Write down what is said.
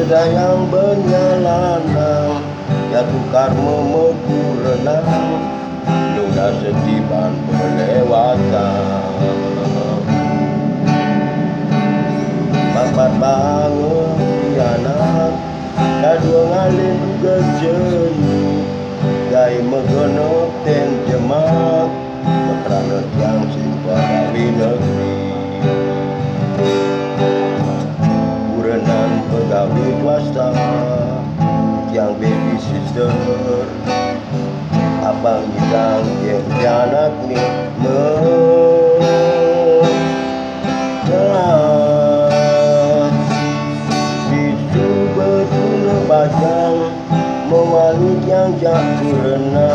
yang bernyalanan, ya tukar memegurenang, sudah setiban berlewatan. Mapat bangun pianak, kadua ngalin juga jenuh, gai megenep ten jemak, mekranet yang simpan dari negeri. Urenan pegawai swasta, yang babysitter, abang hidang yang pianak ni bisu bertuna bajang, memanik yang jak berenang.